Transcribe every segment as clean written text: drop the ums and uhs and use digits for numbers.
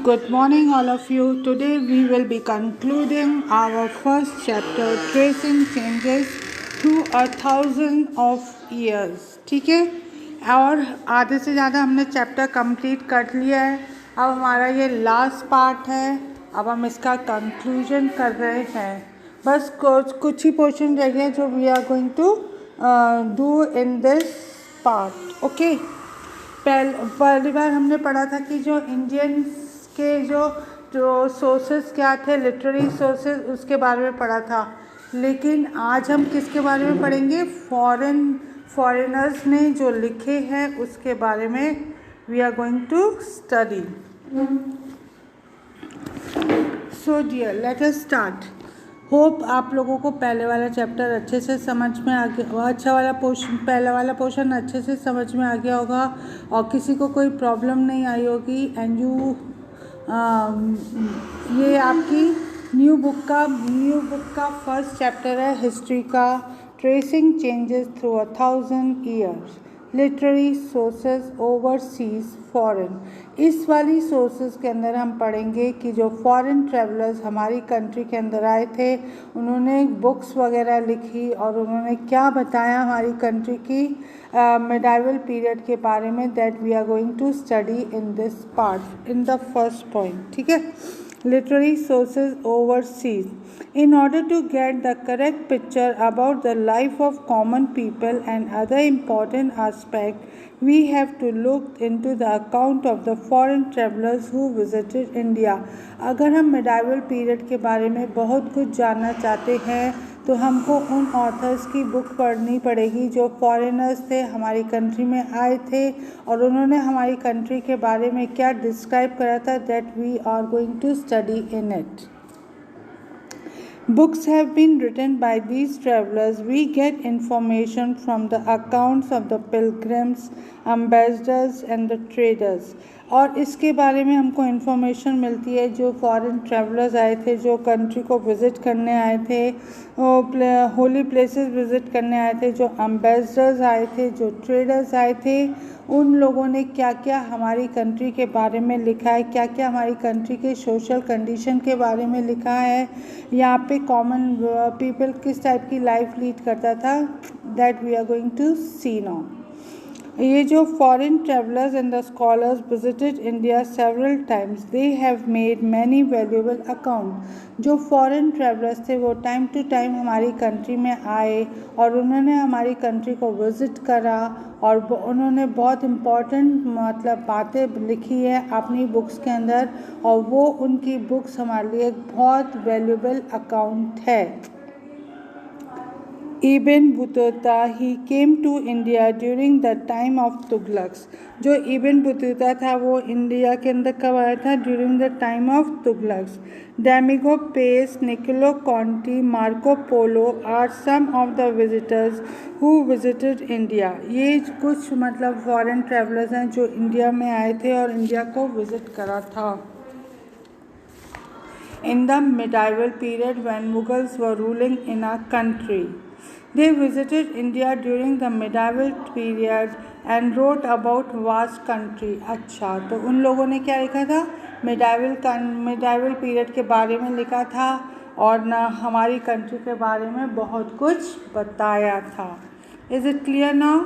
Good morning, all of you. Today we will be concluding our first chapter, tracing changes through 1,000 of years. ठीक है, और आधे से ज़्यादा हमने चैप्टर कंप्लीट कर लिया है. अब हमारा ये लास्ट पार्ट है. अब हम इसका कंक्लूजन कर रहे हैं. बस कुछ ही पोर्शन रह गया जो we are going to do in this part. Okay, पहली बार हमने पढ़ा था कि जो इंडियंस के जो सोर्सेस क्या थे, लिटरेरी सोर्सेस, उसके बारे में पढ़ा था. लेकिन आज हम किसके बारे में पढ़ेंगे? फॉरेनर्स ने जो लिखे हैं उसके बारे में we are going to study. So dear, let us start. Hope आप लोगों को पहले वाला चैप्टर अच्छे से समझ में आ गया, पहला वाला पोर्शन अच्छे से समझ में आ गया होगा और किसी को कोई प्रॉब्लम नहीं आई होगी. एंड ये आपकी न्यू बुक का फर्स्ट चैप्टर है, हिस्ट्री का, tracing changes through 1,000 years, literary sources overseas foreign. इस वाली सोर्सेज के अंदर हम पढ़ेंगे कि जो फॉरेन ट्रैवलर्स हमारी कंट्री के अंदर आए थे, उन्होंने बुक्स वगैरह लिखी और उन्होंने क्या बताया हमारी कंट्री की मिडाइवल पीरियड के बारे में. That we are going to study in this part, in the first point. ठीक है, literary sources overseas. In order to get the correct picture about the life of common people and other important aspects, we have to look into the account of the foreign travelers who visited India. अगर हम medieval period के बारे में बहुत कुछ जानना चाहते हैं तो हमको उन ऑथर्स की बुक पढ़नी पड़ेगी जो फॉरेनर्स थे, हमारी कंट्री में आए थे और उन्होंने हमारी कंट्री के बारे में क्या डिस्क्राइब करा था. That we are going to study in it. Books have been written by these travelers. We get information from the accounts of the pilgrims, ambassadors and the traders. और इसके बारे में हमको इन्फॉर्मेशन मिलती है जो फॉरेन ट्रैवलर्स आए थे, जो कंट्री को विज़िट करने आए थे, होली प्लेसेस विज़िट करने आए थे, जो एम्बेसडर्स आए थे, जो ट्रेडर्स आए थे. उन लोगों ने क्या क्या हमारी कंट्री के बारे में लिखा है, क्या क्या हमारी कंट्री के सोशल कंडीशन के बारे में लिखा है, यहाँ पे कॉमन पीपल किस टाइप की लाइफ लीड करता था. That we are going to see now. ये जो foreign travellers and the scholars visited India several times, they have made many valuable account. जो फॉरेन ट्रैवलर्स थे वो टाइम टू टाइम हमारी कंट्री में आए और उन्होंने हमारी कंट्री को विज़िट करा और उन्होंने बहुत इम्पॉर्टेंट बातें लिखी है अपनी बुक्स के अंदर, और वो उनकी बुक्स हमारे लिए एक बहुत वैल्यूएबल अकाउंट है. Ibn Battuta, he came to India during the time of Tughlaqs. जो इबन बतूता था वो इंडिया के अंदर कब आया था? During the time of Tughlaqs. Domingo Paes, Niccolo Conti, Marco Polo are some of the visitors who visited India. ये कुछ फॉरेन ट्रैवलर्स हैं जो इंडिया में आए थे और इंडिया को विजिट करा था. In the medieval period when Mughals were ruling in our country, they visited India during the medieval period and wrote about vast country. अच्छा, तो उन लोगों ने क्या लिखा था? medieval period के बारे में लिखा था और ना हमारी कंट्री के बारे में बहुत कुछ बताया था. Is it clear now?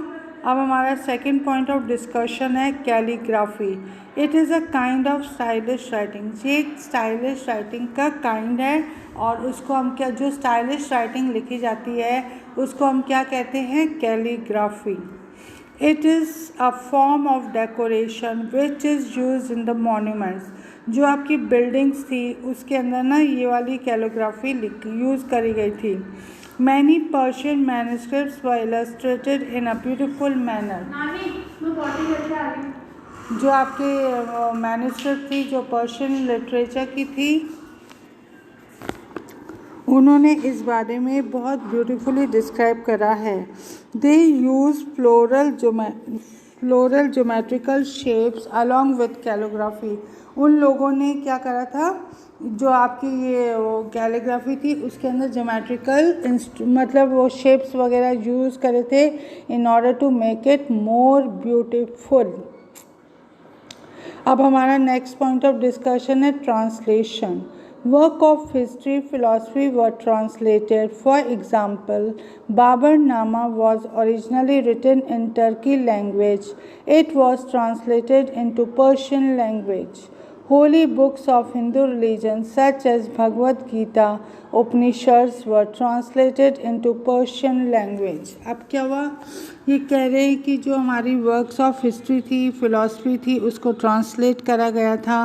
अब हमारा सेकेंड पॉइंट ऑफ डिस्कशन है calligraphy. It is a kind of stylish writing. ये एक स्टाइलिश राइटिंग का काइंड है और उसको हम क्या, जो स्टाइलिश राइटिंग लिखी जाती है उसको हम क्या कहते हैं? Calligraphy. It is a form of decoration which is use in the monuments. जो आपकी बिल्डिंग्स थी उसके अंदर ना ये वाली कैलीग्राफी यूज़ करी गई थी. Many Persian manuscripts were illustrated in a beautiful manner. जो आपके मैन्युस्क्रिप्ट थी जो पर्शियन लिटरेचर की थी, उन्होंने इस बारे में बहुत ब्यूटीफुली डिस्क्राइब करा है. They use floral geometrical shapes along with calligraphy. उन लोगों ने क्या करा था, जो आपकी ये कैलीग्राफी थी उसके अंदर ज्योमेट्रिकल वो शेप्स वगैरह यूज़ करे थे in order to make it more beautiful. अब हमारा नेक्स्ट पॉइंट ऑफ डिस्कशन है translation. Work of history, philosophy were translated. For example, Babarnama was originally written in Turki language. It was translated into Persian language. Holy books of Hindu religion such as Bhagavad Gita, Upanishads were translated into Persian language. अब क्या हुआ? ये कह रहे हैं कि जो हमारी वर्क्स ऑफ हिस्ट्री थी, फिलॉसफी थी, उसको ट्रांसलेट करा गया था.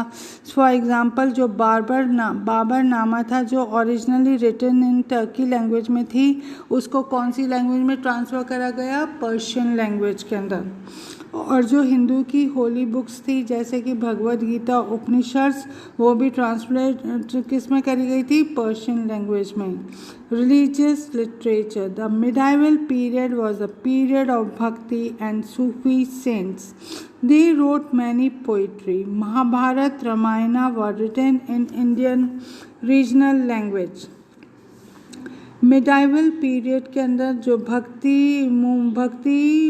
फॉर एग्जांपल जो बाबरनामा था जो originally written in Turkey language में थी, उसको कौन सी लैंग्वेज में ट्रांसफ़र करा गया? पर्शियन लैंग्वेज के अंदर. और जो हिंदू की होली बुक्स थी जैसे कि भगवद गीता, उपनिषद्स, वो भी ट्रांसलेट किस में करी गई थी? पर्शियन लैंग्वेज में. Religious literature. The medieval period was a period of bhakti and Sufi saints. They wrote many poetry. Mahabharata, Ramayana were written in Indian regional language. Medieval period के अंदर जो भक्ति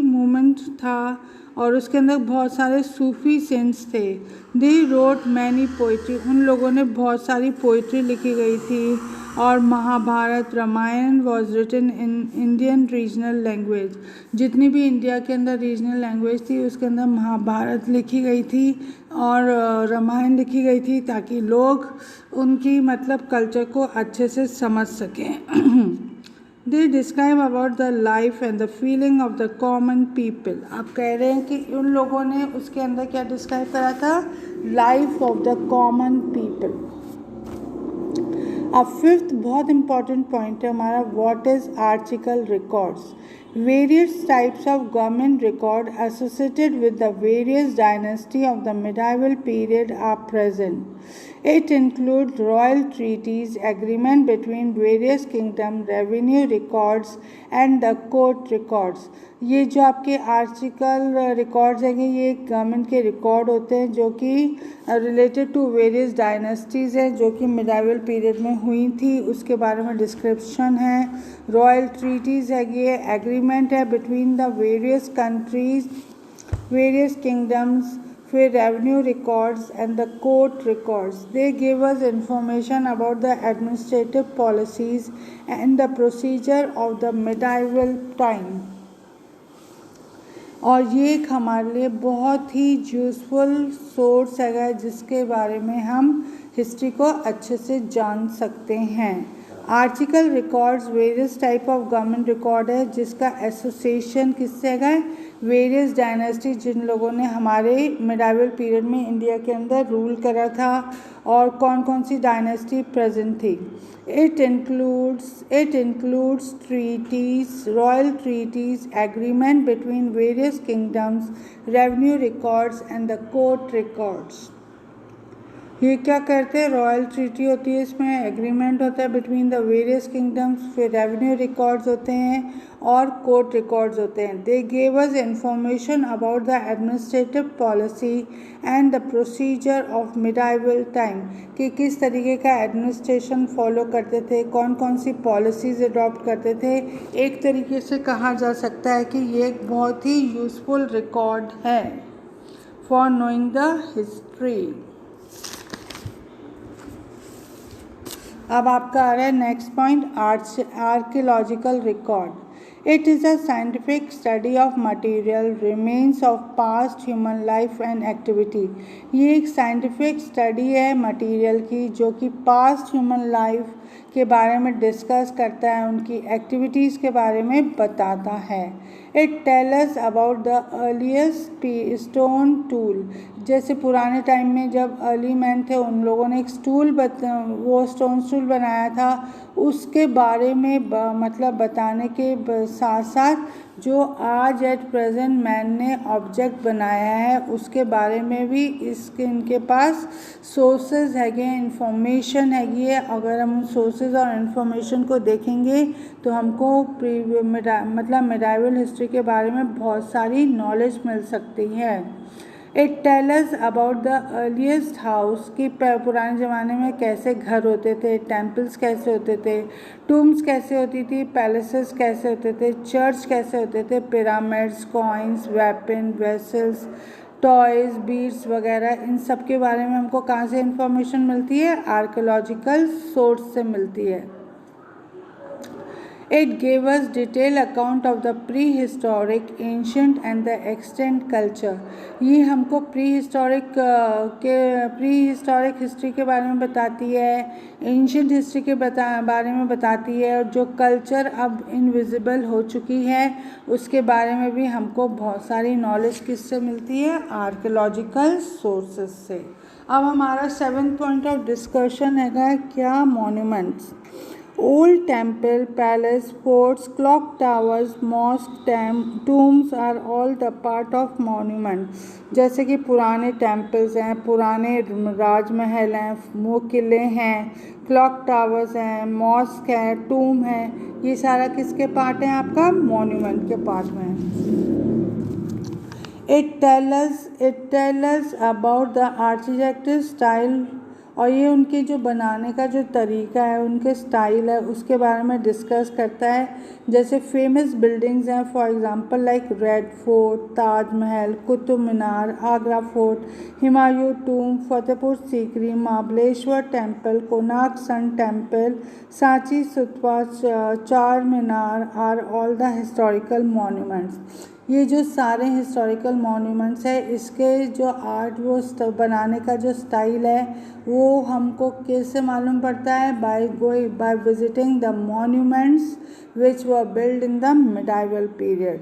मूवमेंट था और उसके अंदर बहुत सारे सूफी सेंट्स थे. They wrote many poetry. उन लोगों ने बहुत सारी पोइट्री लिखी गई थी. और Mahabharata, Ramayana was written in Indian regional language. जितनी भी इंडिया के अंदर रीजनल लैंग्वेज थी उसके अंदर महाभारत लिखी गई थी और रामायण लिखी गई थी ताकि लोग उनकी मतलब कल्चर को अच्छे से समझ सकें. They describe about the life and the feeling of the common people. आप कह रहे हैं कि उन लोगों ने उसके अंदर क्या डिस्क्राइब करा था? Life of the common people. अब फिफ्थ बहुत इंपॉर्टेंट पॉइंट है हमारा, what is archival records. Various types of government record associated with the various dynasty of the medieval period are present. It includes royal treaties, agreement between various kingdoms, revenue records and the court records. ये जो आपके article records हैं ये government के record होते हैं जो कि रिलेटेड टू वेरियस डायनेस्टीज़ हैं जो कि मिडाइवल पीरियड में हुई थी, उसके बारे में डिस्क्रिप्शन है. रॉयल ट्रीटीज़ है, ये एग्रीमेंट है between the various countries, various kingdoms. फिर revenue records and the court records. They give us information about the administrative policies and the procedure of the medieval time. और ये एक हमारे लिए बहुत ही यूज़फुल सोर्स है जिसके बारे में हम हिस्ट्री को अच्छे से जान सकते हैं. Article records various type of government record है जिसका एसोसिएशन किससे है? वेरियस डायनेस्टी जिन लोगों ने हमारे मिडाइवल पीरियड में इंडिया के अंदर रूल करा था और कौन कौन सी डायनेस्टी प्रेजेंट थी. It includes treaties, royal treaties, agreement between various kingdoms, revenue records and the court records. ये क्या करते हैं? रॉयल ट्रीटी होती है, इसमें एग्रीमेंट होता है बिटवीन द वेरियस किंगडम्स, फिर रेवेन्यू रिकॉर्ड्स होते हैं और कोर्ट रिकॉर्ड्स होते हैं. दे give us information about the administrative policy and the procedure of medieval time कि किस तरीके का एडमिनिस्ट्रेशन फॉलो करते थे, कौन कौन सी पॉलिसीज़ अडॉप्ट करते थे. एक तरीके से कहा जा सकता है कि ये एक बहुत ही यूज़फुल रिकॉर्ड है फॉर नोइंग द हिस्ट्री. अब आपका आ रहा है next point, archaeological record. It is a scientific study of material remains of past human life and activity. ये एक साइंटिफिक स्टडी है मटेरियल की जो कि पास्ट ह्यूमन लाइफ के बारे में डिस्कस करता है, उनकी एक्टिविटीज़ के बारे में बताता है. It tell us about the earliest stone tool. जैसे पुराने टाइम में जब अर्ली मैन थे उन लोगों ने एक वो स्टोन टूल बनाया था, उसके बारे में मतलब बताने के साथ साथ जो आज एट प्रेजेंट मैन ने ऑब्जेक्ट बनाया है उसके बारे में भी इनके पास सोर्सेज हैगे, इंफॉर्मेशन हैगी है. अगर हम सोर्सेज और इन्फॉर्मेशन को देखेंगे तो हमको मतलब मिडाइवल हिस्ट्री के बारे में बहुत सारी नॉलेज मिल सकती है. It tell us about the earliest house कि पुराने ज़माने में कैसे घर होते थे, टेम्पल्स कैसे होते थे, टूम्स कैसे होती थी, पैलेसेस कैसे होते थे, चर्च कैसे होते थे, pyramids, coins, weapon, vessels, toys, beads वगैरह, इन सब के बारे में हमको कहाँ से इंफॉर्मेशन मिलती है? आर्कियोलॉजिकल सोर्स से मिलती है। It gave us detailed account of the prehistoric, ancient and the extant culture. ये हमको prehistoric हिस्ट्री के बारे में बताती है, एंशियंट हिस्ट्री के बारे में बताती है, और जो कल्चर अब इनविजिबल हो चुकी है उसके बारे में भी हमको बहुत सारी नॉलेज किससे मिलती है? आर्कियोलॉजिकल सोर्सेस से। अब हमारा 7th पॉइंट ऑफ डिस्कशन है क्या? Monuments. Old temple, palace, forts, clock towers, mosque, tombs are all the part of monument. जैसे कि पुराने temples हैं, पुराने राजमहल हैं, वो किले हैं, clock towers हैं, mosque है, tomb है, ये सारा किसके पार्ट हैं? आपका monument के पार्ट में। It tell us about the architecture style, और ये उनके जो बनाने का जो तरीका है, उनके स्टाइल है, उसके बारे में डिस्कस करता है। जैसे फेमस बिल्डिंग्स हैं, for example like red fort, Taj Mahal, Qutub Minar, Agra fort, Humayun tomb, Fatehpur Sikri, Mahabaleshwar temple, Konark sun temple, Sanchi stupa, Char Minar are all the historical monuments. ये जो सारे हिस्टोरिकल मॉन्यूमेंट्स है, इसके जो आर्ट, वो बनाने का जो स्टाइल है, वो हमको कैसे मालूम पड़ता है? By visiting the monuments which were build in the medieval period.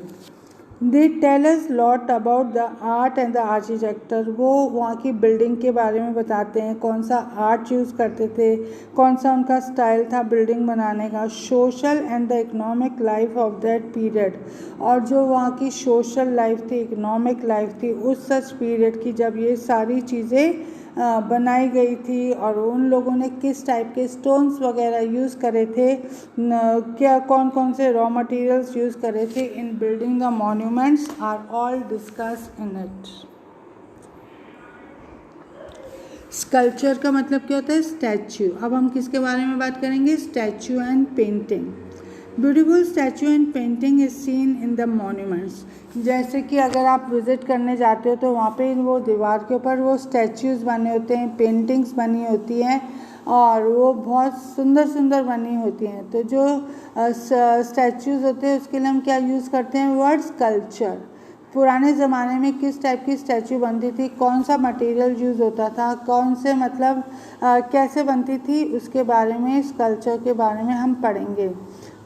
They tell us lot about the art and the architecture. वो वहाँ की बिल्डिंग के बारे में बताते हैं, कौन सा आर्ट यूज़ करते थे, कौन सा उनका स्टाइल था बिल्डिंग बनाने का, social and the economic life of that period, और जो वहाँ की सोशल लाइफ थी, इकोनॉमिक लाइफ थी उस सच पीरियड की, जब ये सारी चीज़ें बनाई गई थी, और उन लोगों ने किस टाइप के स्टोन्स वगैरह यूज़ करे थे, क्या कौन कौन से रॉ मटेरियल्स यूज़ करे थे in building the monuments are all discuss in it. Sculpture का मतलब क्या होता है? स्टैच्यू। अब हम किसके बारे में बात करेंगे? Statue and painting. Beautiful statue and painting is seen in the monuments. जैसे कि अगर आप विज़िट करने जाते हो तो वहाँ पे वो दीवार के ऊपर वो स्टैच्यूज़ बने होते हैं, पेंटिंग्स बनी होती हैं, और वो बहुत सुंदर सुंदर बनी होती हैं। तो जो स्टैच्यूज़ होते हैं उसके लिए हम क्या यूज़ करते हैं? Word sculpture. पुराने ज़माने में किस टाइप की स्टैचू बनती थी, कौन सा मटेरियल यूज़ होता था, कौन से मतलब कैसे बनती थी, उसके बारे में, स्कल्पचर के बारे में हम पढ़ेंगे।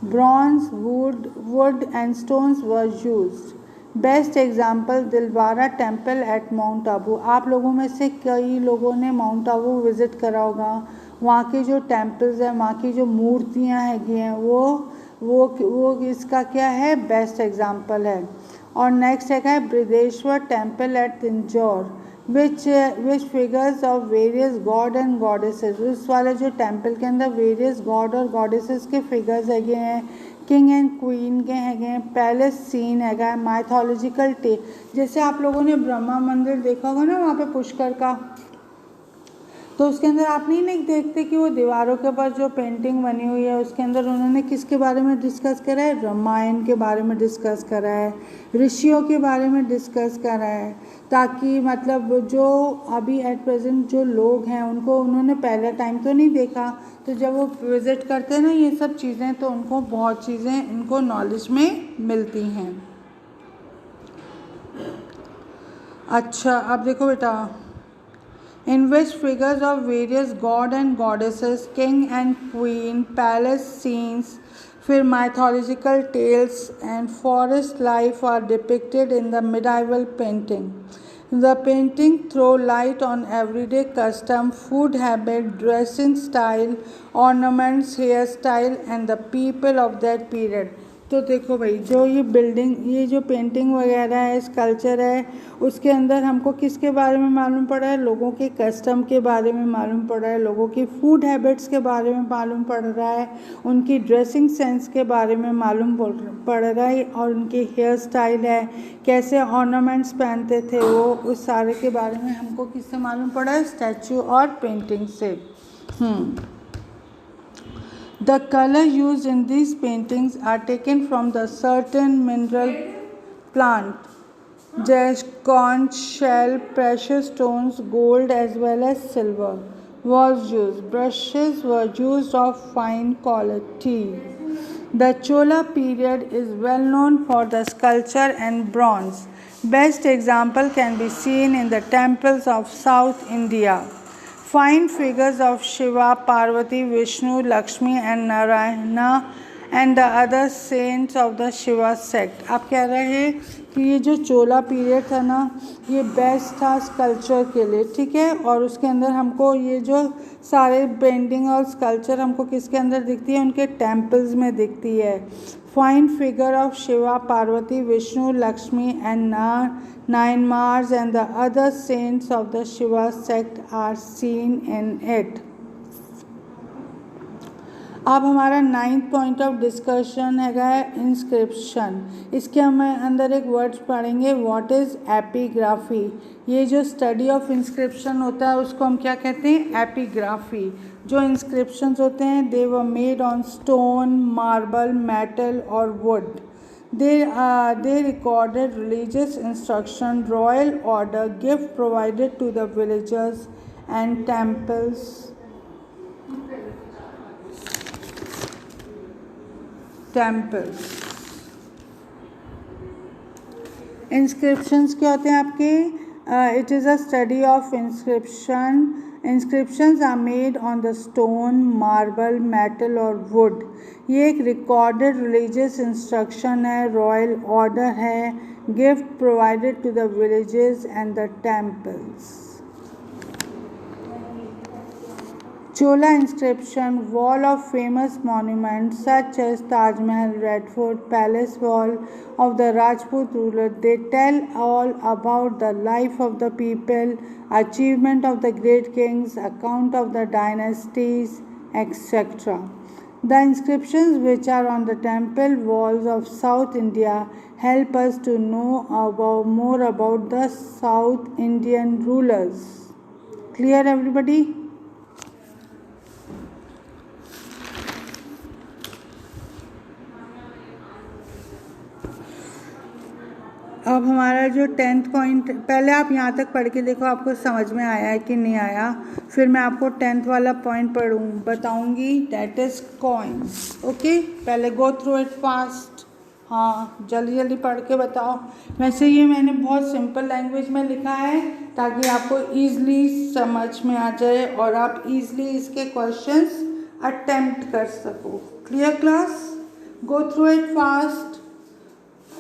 Bronze, would and stones were used. Best example Dilwara temple at mount Abu. आप लोगों में से कई लोगों ने माउंट आबू विज़िट करा होगा। वहाँ के जो टेम्पल्स हैं, वहाँ की जो मूर्तियाँ हैगी हैं, वो इसका क्या है? बेस्ट एग्जाम्पल है। और नेक्स्ट है Brihadeeswara temple at Tanjore which figures of various god and goddesses. उस वाले जो टेम्पल के अंदर वेरियस गॉड और गॉडेसेस के फिगर्स हैगे हैं, किंग एंड क्वीन के हैगे हैं, पैलेस सीन हैगा, माइथोलॉजिकल टे। जैसे आप लोगों ने ब्रह्मा मंदिर देखा होगा ना, वहाँ पे पुष्कर का, तो उसके अंदर आप नहीं देखते कि वो दीवारों के ऊपर जो पेंटिंग बनी हुई है उसके अंदर उन्होंने किसके बारे में डिस्कस करा है? रामायण के बारे में डिस्कस करा है, ऋषियों के बारे में डिस्कस करा है, ताकि मतलब जो अभी एट प्रेजेंट जो लोग हैं उनको उन्होंने पहले टाइम तो नहीं देखा, तो जब वो विज़िट करते हैं ना ये सब चीज़ें, तो उनको बहुत चीज़ें उनको नॉलेज में मिलती हैं। अच्छा, अब देखो बेटा, in which figures of various god and goddesses, king and queen, palace scenes, फिर mythological tales and forest life are depicted in the medieval painting. The painting throw light on everyday custom, food habit, dressing style, ornaments, hairstyle and the people of that period. तो देखो भाई, जो ये building, ये जो painting वगैरह है, sculpture है, उसके अंदर हमको किसके बारे में मालूम पड़ा है? लोगों के कस्टम के बारे में मालूम पड़ा है, लोगों की फूड हैबिट्स के बारे में मालूम पड़ रहा है, उनकी ड्रेसिंग सेंस के बारे में मालूम पड़ रहा है, और उनकी हेयर स्टाइल है, कैसे ऑर्नामेंट्स पहनते थे वो, उस सारे के बारे में हमको किससे मालूम पड़ा है? स्टैचू और पेंटिंग से। The color used in these paintings are taken from the certain mineral plant. Just conch shell, precious stones, gold as well as silver was used. Brushes were used of fine quality. The Chola period is well known for the sculpture and bronze. Best example can be seen in the temples of South India. Fine figures of Shiva, Parvati, Vishnu, Lakshmi and Narayana and the other saints of the Shiva sect. आप कह रहे हैं कि ये जो चोला period था ना, ये बेस्ट था स्कल्पचर के लिए, ठीक है। और उसके अंदर हमको ये जो सारे पेंटिंग और स्कल्पचर हमको किसके अंदर दिखती है, उनके टेम्पल्स में दिखती है। Fine figure of Shiva, Parvati, Vishnu, Lakshmi and nine Mars and the other saints of the Shiva sect are seen in it. अब हमारा 9th पॉइंट ऑफ डिस्कशन है इंस्क्रिप्शन। इसके हम अंदर एक वर्ड्स पढ़ेंगे, व्हाट इज़ एपिग्राफी। ये जो स्टडी ऑफ इंस्क्रिप्शन होता है उसको हम क्या कहते हैं, एपिग्राफी। जो इंस्क्रिप्शंस होते हैं they were made on stone, marble, metal और wood. They recorded religious instruction, royal order, gift provided to the villagers and temples. Inscriptions क्या होते हैं आपके, it is a study of inscription. Inscriptions are made on the stone, marble, metal और wood. ये एक recorded religious instruction है, royal order है, gift provided to the villages and the temples. Chola inscription, wall of famous monuments such as Taj Mahal, Red Fort, Palace Wall of the Rajput ruler. They tell all about the life of the people, achievement of the great kings, account of the dynasties, etc. The inscriptions which are on the temple walls of South India help us to know more about the South Indian rulers. Clear everybody? अब हमारा जो 10th point, पहले आप यहाँ तक पढ़ के देखो आपको समझ में आया है कि नहीं आया, फिर मैं आपको 10th वाला पॉइंट बताऊँगी, दैट इज़ कॉइन्स। ओके, पहले गो थ्रू इट फास्ट। हाँ, जल्दी जल्दी पढ़ के बताओ। वैसे ये मैंने बहुत सिंपल लैंग्वेज में लिखा है ताकि आपको ईज़िली समझ में आ जाए और आप ईज़िली इसके क्वेश्चंस अटेम्प्ट कर सको। Clear class? Go through it fast.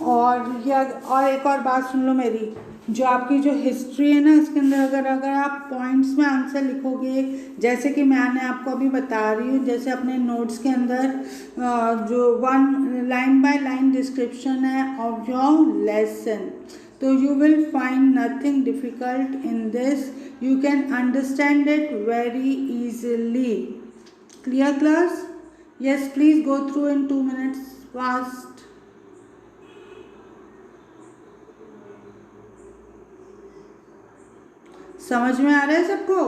और एक और बात सुन लो मेरी, जो आपकी जो हिस्ट्री है ना, इसके अंदर अगर आप पॉइंट्स में आंसर लिखोगे, जैसे कि मैंने आपको अभी बता रही हूँ, जैसे अपने नोट्स के अंदर जो 1 लाइन बाय लाइन डिस्क्रिप्शन है ऑफ योर लेसन, तो you will find nothing difficult in this, you can understand it very easily. Clear class? Yes, please go through in 2 minutes fast. समझ में आ रहा है सबको?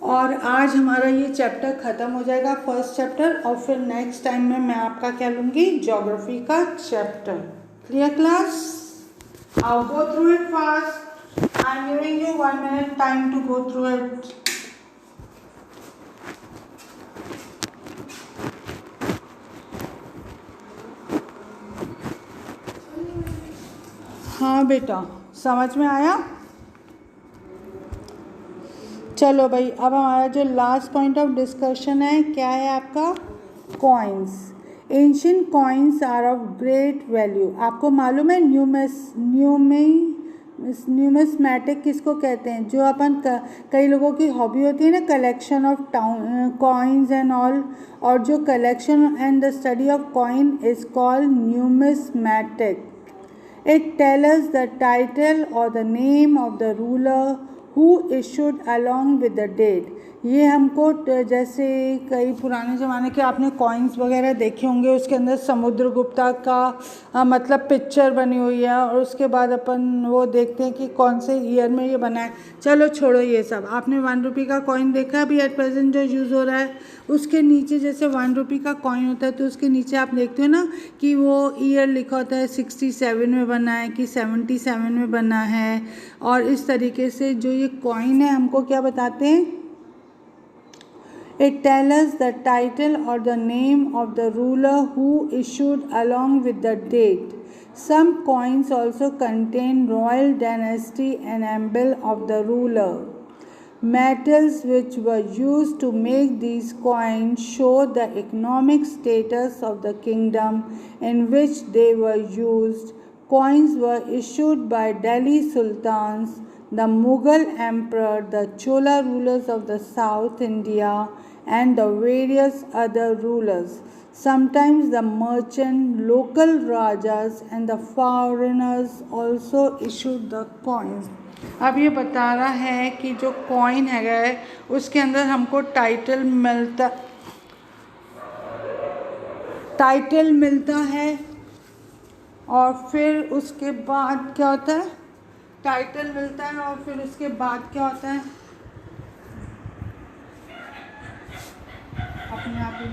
और आज हमारा ये चैप्टर ख़त्म हो जाएगा, फर्स्ट चैप्टर, और फिर नेक्स्ट टाइम में मैं आपका क्या लूँगी, ज्योग्राफी का chapter. Clear class? I'll go through it fast. I'm giving you 1 minute time to go through it. हाँ बेटा, समझ में आया? चलो भाई, अब हमारा जो लास्ट पॉइंट ऑफ डिस्कशन है क्या है आपका, coins. Ancient coins are of great value. आपको मालूम है न्यूमिस्मैटिक किसको कहते हैं? जो अपन कई लोगों की हॉबी होती है ना, collection of coins and all, और जो collection and the study of coin is called numismatic. It tells us the title or the name of the ruler who issued along with the date. ये हमको जैसे कई पुराने ज़माने के आपने कॉइन्स वगैरह देखे होंगे, उसके अंदर समुद्रगुप्ता का मतलब पिक्चर बनी हुई है, और उसके बाद अपन वो देखते हैं कि कौन से ईयर में ये बना है। चलो छोड़ो ये सब। आपने 1 रुपये का कॉइन देखा अभी एट प्रेजेंट जो यूज़ हो रहा है, उसके नीचे जैसे 1 रुपये का कॉइन होता है तो उसके नीचे आप देखते हो ना कि वो ईयर लिखा होता है 67 में बना है कि 77 में बना है। और इस तरीके से जो ये कॉइन है हमको क्या बताते हैं, it tells us the title or the name of the ruler who issued along with the date. Some coins also contain royal dynasty enamel of the ruler. Metals which were used to make these coins show the economic status of the kingdom in which they were used. Coins were issued by Delhi sultans, the Mughal emperor, the Chola rulers of the South India, and the various other rulers. Sometimes the merchant, local rajas, and the foreigners also issued the coins. अब ये बता रहा है कि जो coin है उसके अंदर हमको टाइटल मिलता है, और फिर उसके बाद क्या होता है, टाइटल मिलता है और फिर उसके बाद क्या होता है, अपने आप ही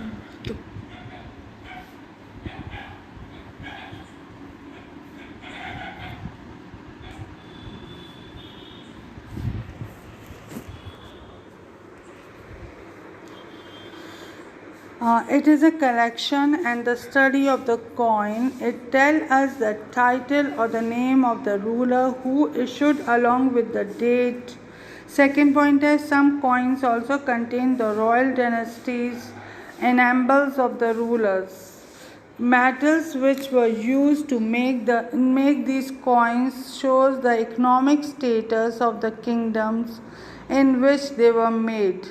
it is a collection and the study of the coin. It tells us the title or the name of the ruler who issued along with the date. Second point is some coins also contain the royal dynasties enamels of the rulers. Metals which were used to make these coins shows the economic status of the kingdoms in which they were made.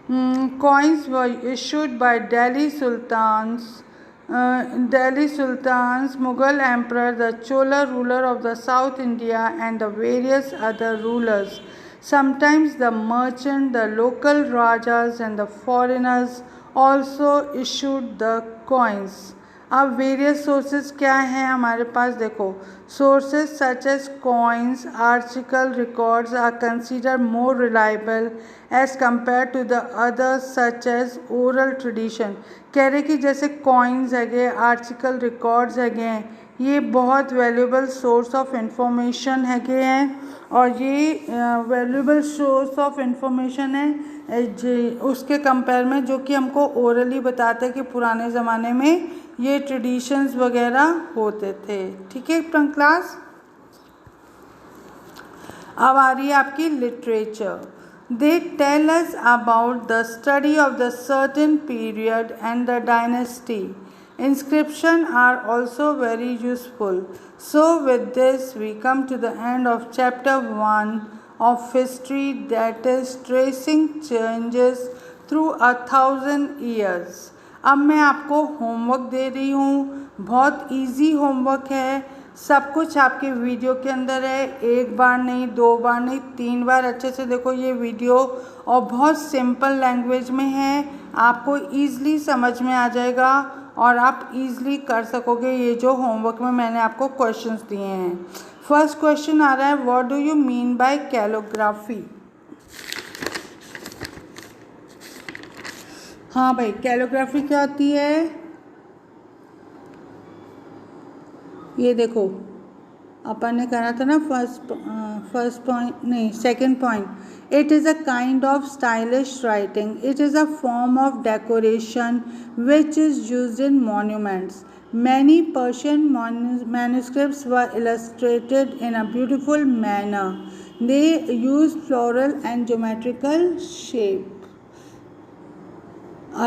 Coins were issued by Delhi sultans, Mughal emperor, the Chola ruler of the South India, and the various other rulers. Sometimes the merchant, the local rajas, and the foreigners also issued the coins. अब various sources क्या हैं हमारे पास, देखो sources such as coins archival records are consider more reliable as compare to the other such as oral tradition. कह रहे कि जैसे कॉइन्स है, आर्चिकल रिकॉर्ड्स है, ये बहुत वैल्यूबल सोर्स ऑफ इंफॉर्मेशन हैं, और ये वैल्यूबल सोर्स ऑफ इंफॉर्मेशन है उसके कंपेयर में जो कि हमको ओरली बताते हैं कि पुराने ज़माने में ये ट्रेडिशंस वगैरह होते थे। ठीक है क्लास। अब आ रही है आपकी literature. They tell us about the study of the certain period and the dynasty. Inscription are also very useful. So with this we come to the end of chapter 1 of history, that is tracing changes through 1000 years. अब मैं आपको homework दे रही हूँ, बहुत easy homework है, सब कुछ आपके वीडियो के अंदर है। एक बार नहीं, 2 बार नहीं, 3 बार अच्छे से देखो ये वीडियो, और बहुत सिंपल लैंग्वेज में है, आपको ईज़िली समझ में आ जाएगा और आप ईज़िली कर सकोगे ये जो होमवर्क में मैंने आपको क्वेश्चंस दिए हैं। फर्स्ट क्वेश्चन आ रहा है, what do you mean by calligraphy. हाँ भाई, कैलोग्राफी क्या होती है, ये देखो अपन ने करा था ना फर्स्ट पॉइंट नहीं, second point, it is a kind of stylish writing. It is a form of decoration which is used in monuments. Many Persian manuscripts were illustrated in a beautiful manner. They use floral and geometrical shape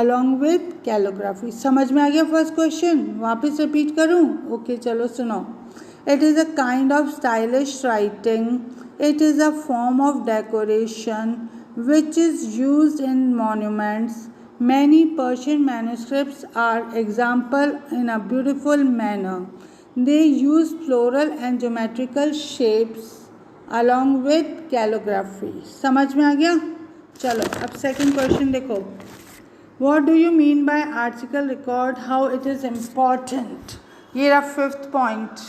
along with calligraphy. समझ में आ गया first question, वापस repeat करूँ? Okay चलो सुनो। It is a kind of stylish writing. It is a form of decoration which is used in monuments. Many Persian manuscripts are example in a beautiful manner. They use floral and geometrical shapes along with calligraphy. समझ में आ गया? चलो अब second question देखो, what do you mean bye article record, how it is important. ये रहा fifth point.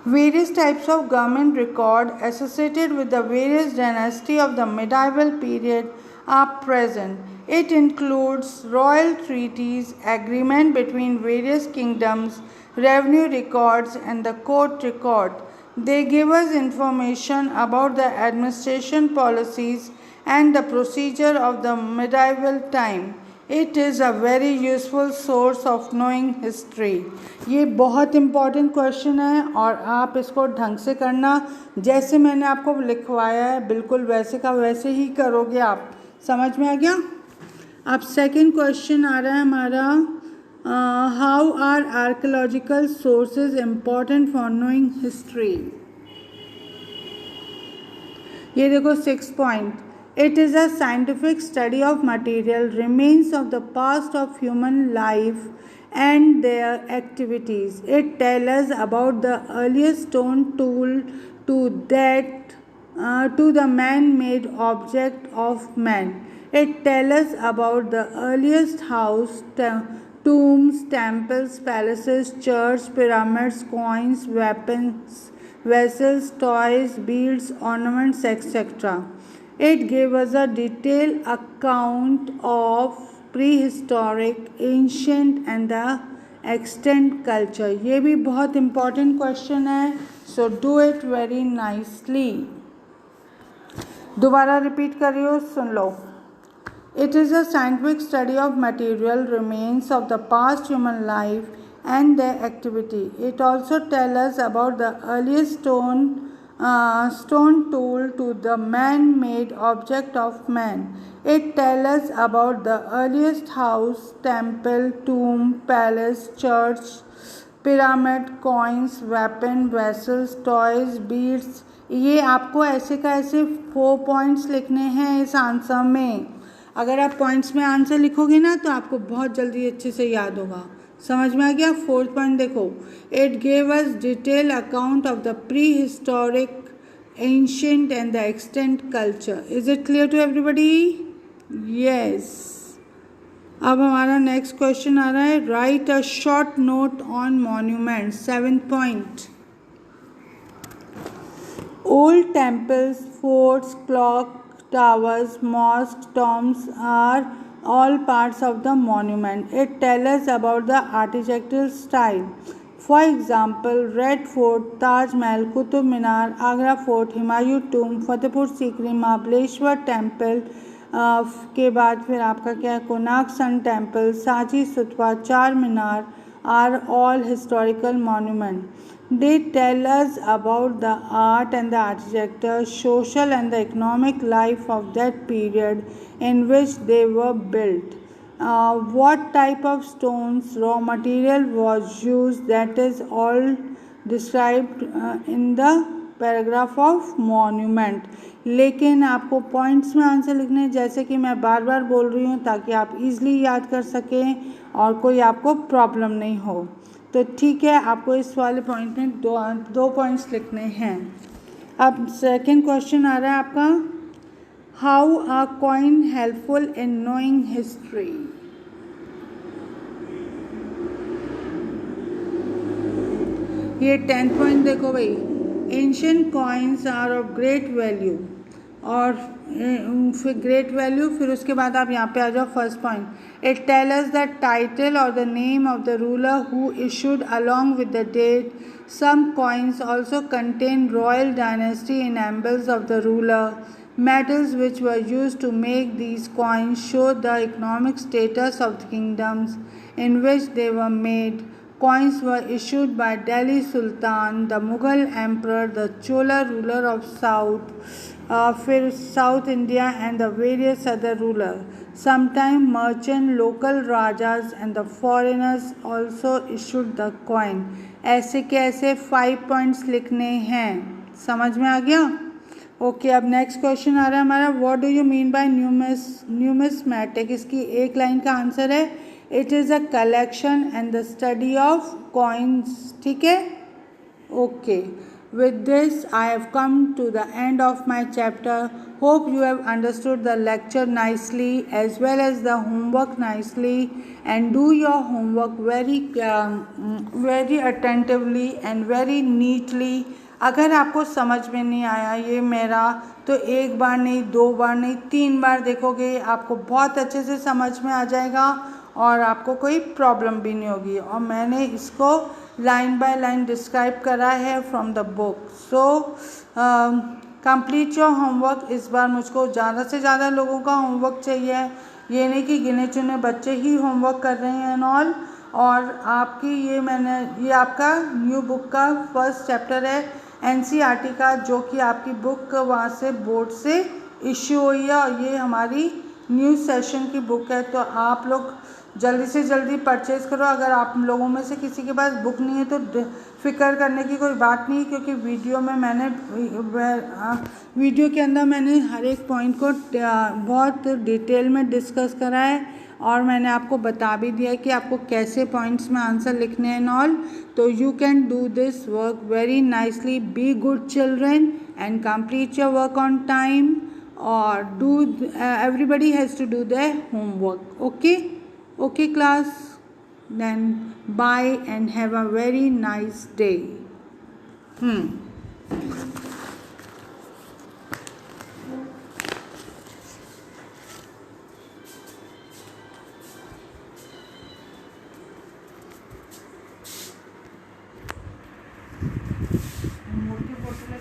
Various types of government record associated with the various dynasty of the medieval period are present. It includes royal treaties, agreement between various kingdoms, revenue records, and the court record. They give us information about the administration policies and the procedure of the medieval time. It is a very useful source of knowing history. ये बहुत important question है और आप इसको ढंग से करना, जैसे मैंने आपको लिखवाया है बिल्कुल वैसे का वैसे ही करोगे आप। समझ में आ गया। अब सेकंड क्वेश्चन आ रहा है हमारा, how are archaeological sources important for knowing history. ये देखो six point. It is a scientific study of material remains of the past of human life and their activities. It tells us about the earliest stone tool to the man-made object of man. It tells us about the earliest house, tombs, temples, palaces, churches, pyramids, coins, weapons, vessels, toys, beads, ornaments, etc. It gave us a detailed account of prehistoric, ancient and the extant culture. ये भी बहुत important question है, so do it very nicely. दोबारा repeat करियो, सुन लो। It is a scientific study of material remains of the past human life and their activity. It also tells us about the earliest stone tool to the man-made object of man. It tells us about the earliest house, temple, tomb, palace, church, pyramid, coins, weapon, vessels, toys, beads. ये आपको ऐसे का ऐसे 4 points लिखने हैं इस answer में। अगर आप पॉइंट्स में आंसर लिखोगे ना तो आपको बहुत जल्दी अच्छे से याद होगा। समझ में आ गया। फोर्थ पॉइंट देखो, it gave us detail account of the prehistoric, ancient and the extent culture. Is it clear to everybody? Yes. अब हमारा नेक्स्ट क्वेश्चन आ रहा है, write a short note on monument. Seventh point, old temples, forts, clock towers, mosques, tombs are all parts of the monument. It tells us about the architectural style. For example, Red Fort, Taj Mahal, Qutub Minar, Agra Fort, Humayun Tomb, Fatehpur Sikri, Mahabaleshwar Temple, के बाद फिर आपका क्या है, Konark sun temple, Sanchi stupa, Char Minar are all historical monuments. They tell us about the art and the architecture, social and the economic life of that period in which they were built. What type of stones, raw material was used, that is all described in the paragraph of monument. लेकिन आपको points में answer लिखने हैं, जैसे कि मैं बार बार बोल रही हूँ, ताकि आप इजीली याद कर सकें और कोई आपको प्रॉब्लम नहीं हो। तो ठीक है, आपको इस वाले पॉइंट में दो पॉइंट्स लिखने हैं। अब सेकंड क्वेश्चन आ रहा है आपका, how are coin helpful in knowing history. ये 10th पॉइंट देखो भाई, ancient coins are of great value, और फिर ग्रेट वैल्यू, फिर उसके बाद आप यहाँ पे आ जाओ first point, it tell us the title और the name of the ruler who issued along with the date. Some coins also contain royal dynasty in emblems of the ruler. Metals which were used to make these coins show the economic status of the kingdoms in which they were made. Coins were issued by Delhi Sultan, the Mughal Emperor, the Chola ruler of South India, and the various other rulers. Sometimes merchant, local rajas, and the foreigners also issued the coin. ऐसे के ऐसे 5 points लिखने हैं। समझ में आ गया? Okay, अब नेक्स्ट क्वेश्चन आ रहा है हमारा, what do you mean bye numismatic. इसकी एक लाइन का आंसर है, it is a collection and the study of coins. ठीक है, okay. with this, I have come to the end of my chapter. Hope you have understood the lecture nicely as well as the homework nicely, and do your homework very attentively and very neatly. अगर आपको समझ में नहीं आया ये मेरा, तो एक बार नहीं, दो बार नहीं, 3 बार देखोगे, आपको बहुत अच्छे से समझ में आ जाएगा और आपको कोई प्रॉब्लम भी नहीं होगी। और मैंने इसको लाइन बाय लाइन डिस्क्राइब करा है from the book. So complete your homework. इस बार मुझको ज़्यादा से ज़्यादा लोगों का होमवर्क चाहिए, ये नहीं कि गिने चुने बच्चे ही होमवर्क कर रहे हैं एंड ऑल। और आपकी ये आपका न्यू बुक का फर्स्ट चैप्टर है एनसीईआरटी का, जो कि आपकी बुक वहाँ से बोर्ड से इश्यू हुई है और ये हमारी न्यू सेशन की बुक है। तो आप लोग जल्दी से जल्दी परचेज़ करो। अगर आप लोगों में से किसी के पास बुक नहीं है तो फ़िक्र करने की कोई बात नहीं, क्योंकि वीडियो के अंदर मैंने हर एक पॉइंट को बहुत डिटेल में डिस्कस करा है और मैंने आपको बता भी दिया है कि आपको कैसे पॉइंट्स में आंसर लिखने हैं एंड ऑल। तो you can do this work very nicely. Be good children and complete your work on time, or everybody has to do their homework. Okay class, then bye and have a very nice day.